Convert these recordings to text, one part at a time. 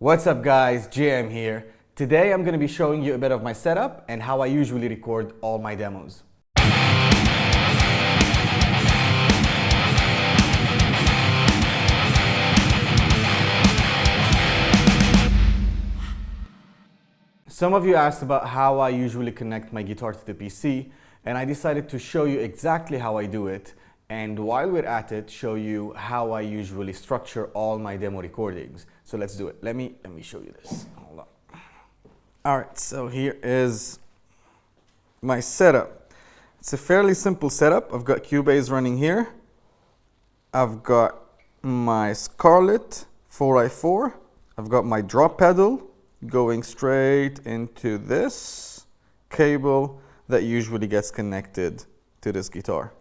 What's up guys, JM here. Today I'm going to be showing you a bit of my setup and how I usually record all my demos. Some of you asked about how I usually connect my guitar to the PC, and I decided to show you exactly how I do it, and while we're at it, show you how I usually structure all my demo recordings. So let's do it. Let me show you this. Hold on. All right, so here is my setup. It's a fairly simple setup. I've got Cubase running here. I've got my Scarlett 4i4. I've got my drop pedal going straight into this cable that usually gets connected to this guitar.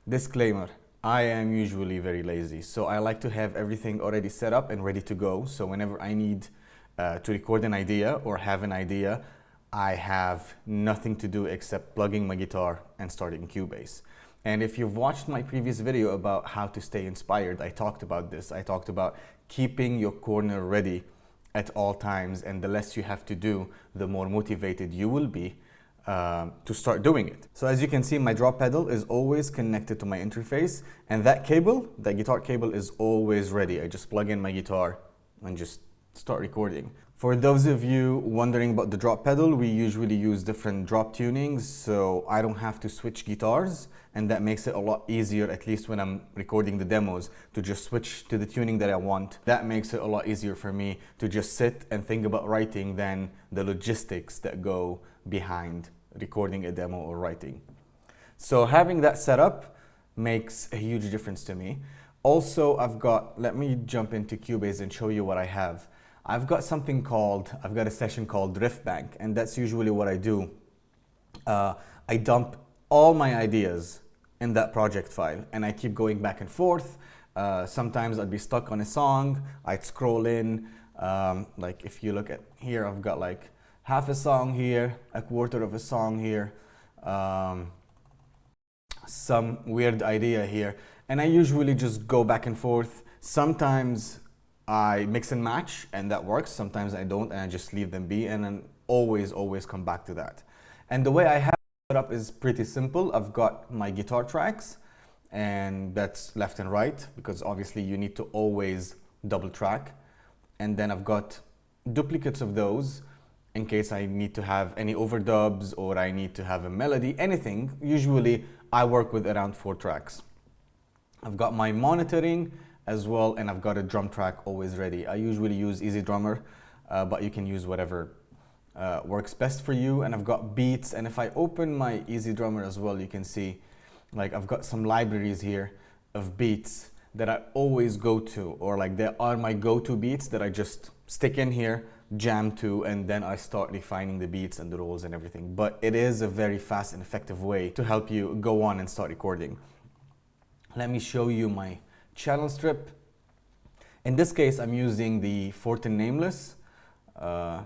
Disclaimer, I am usually very lazy, so I like to have everything already set up and ready to go. So whenever I need to record an idea or have an idea, I have nothing to do except plugging my guitar and starting Cubase. And if you've watched my previous video about how to stay inspired, I talked about this. I talked about keeping your corner ready at all times, and the less you have to do, the more motivated you will be to start doing it. So as you can see, my drop pedal is always connected to my interface, and that cable, that guitar cable, is always ready. I just plug in my guitar and just start recording. For those of you wondering about the drop pedal, we usually use different drop tunings, so I don't have to switch guitars, and that makes it a lot easier, at least when I'm recording the demos, to just switch to the tuning that I want. That makes it a lot easier for me to just sit and think about writing than the logistics that go behind recording a demo or writing. So having that set up makes a huge difference to me. Also, let me jump into Cubase and show you what I have. I've got a session called Riffbank, and that's usually what I do. I dump all my ideas in that project file, and I keep going back and forth. Sometimes I'd be stuck on a song, I'd scroll in, like if you look at here, I've got like half a song here, a quarter of a song here, some weird idea here, and I usually just go back and forth. Sometimes I mix and match, and that works. Sometimes I don't, and I just leave them be, and then always come back to that. And the way I have it up is pretty simple. I've got my guitar tracks, and that's left and right, because obviously you need to always double track. And then I've got duplicates of those in case I need to have any overdubs or I need to have a melody, anything. Usually I work with around 4 tracks. I've got my monitoring as well, and I've got a drum track always ready. I usually use EZdrummer, but you can use whatever works best for you. And I've got beats, and if I open my EZdrummer as well, you can see like I've got some libraries here of beats that I always go to, or like they are my go-to beats that I just stick in here, jam to, and then I start refining the beats and the rolls and everything. But it is a very fast and effective way to help you go on and start recording. Let me show you my channel strip. In this case, I'm using the Fortin Nameless, and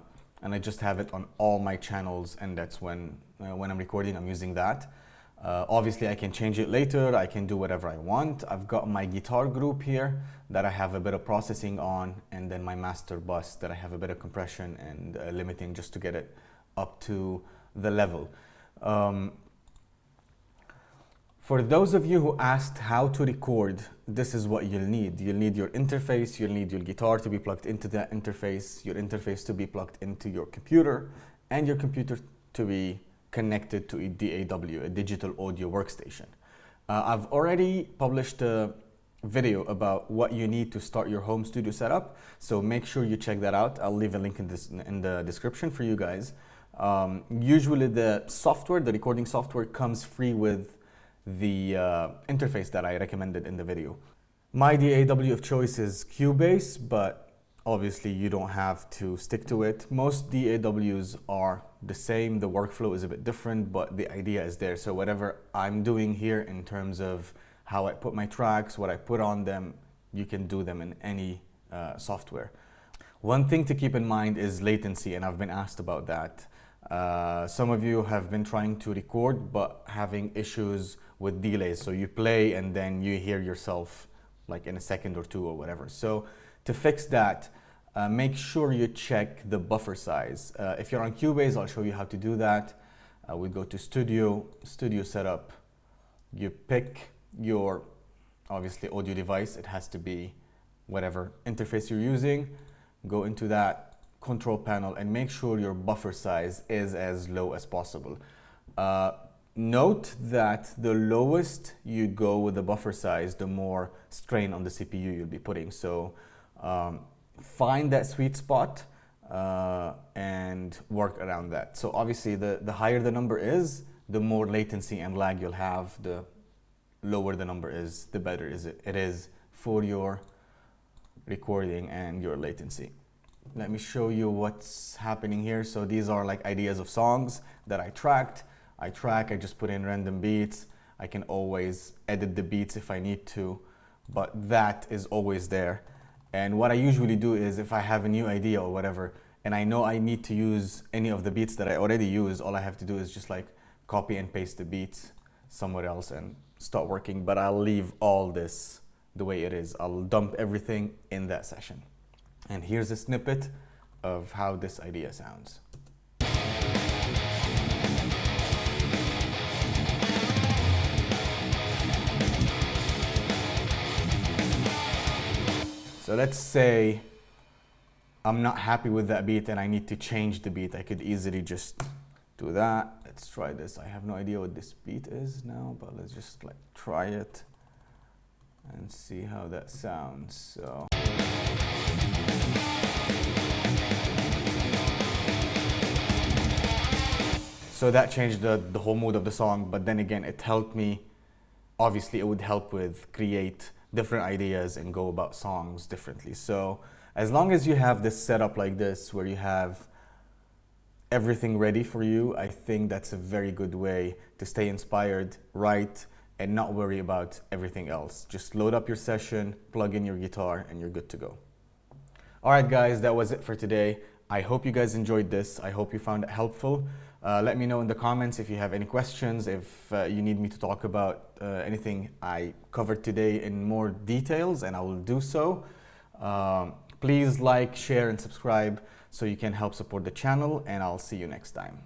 I just have it on all my channels, and that's when I'm recording, I'm using that. Obviously, I can change it later, I can do whatever I want. I've got my guitar group here that I have a bit of processing on, and then my master bus that I have a bit of compression and limiting just to get it up to the level. For those of you who asked how to record, this is what you'll need. You'll need your interface, you'll need your guitar to be plugged into that interface, your interface to be plugged into your computer, and your computer to be connected to a DAW, a digital audio workstation. I've already published a video about what you need to start your home studio setup, so make sure you check that out. I'll leave a link in the description for you guys. Usually the software, the recording software, comes free with the interface that I recommended in the video. My DAW of choice is Cubase, but obviously you don't have to stick to it. Most DAWs are the same, the workflow is a bit different, but the idea is there. So whatever I'm doing here in terms of how I put my tracks, what I put on them, you can do them in any software. One thing to keep in mind is latency, and I've been asked about that. Some of you have been trying to record but having issues with delays. So you play and then you hear yourself like in a second or two or whatever. So to fix that, make sure you check the buffer size. If you're on Cubase, I'll show you how to do that. We go to Studio Setup. You pick your, obviously, audio device. It has to be whatever interface you're using. Go into that control panel and make sure your buffer size is as low as possible. Note that the lowest you go with the buffer size, the more strain on the CPU you'll be putting. So find that sweet spot and work around that. So obviously the higher the number is, the more latency and lag you'll have. The lower the number is, the better it is for your recording and your latency. Let me show you what's happening here. So these are like ideas of songs that I tracked. I just put in random beats. I can always edit the beats if I need to, but that is always there. And what I usually do is if I have a new idea or whatever, and I know I need to use any of the beats that I already use, all I have to do is just like copy and paste the beats somewhere else and start working. But I'll leave all this the way it is. I'll dump everything in that session. And here's a snippet of how this idea sounds. So let's say I'm not happy with that beat and I need to change the beat. I could easily just do that. Let's try this. I have no idea what this beat is now, but let's just like try it and see how that sounds. So that changed the whole mood of the song, but then again, it helped me. Obviously, it would help with create different ideas and go about songs differently. So as long as you have this setup like this, where you have everything ready for you, I think that's a very good way to stay inspired, write, and not worry about everything else. Just load up your session, plug in your guitar, and you're good to go. All right, guys, that was it for today. I hope you guys enjoyed this. I hope you found it helpful. Let me know in the comments if you have any questions, if you need me to talk about anything I covered today in more details, and I will do so. Please like, share, and subscribe so you can help support the channel, and I'll see you next time.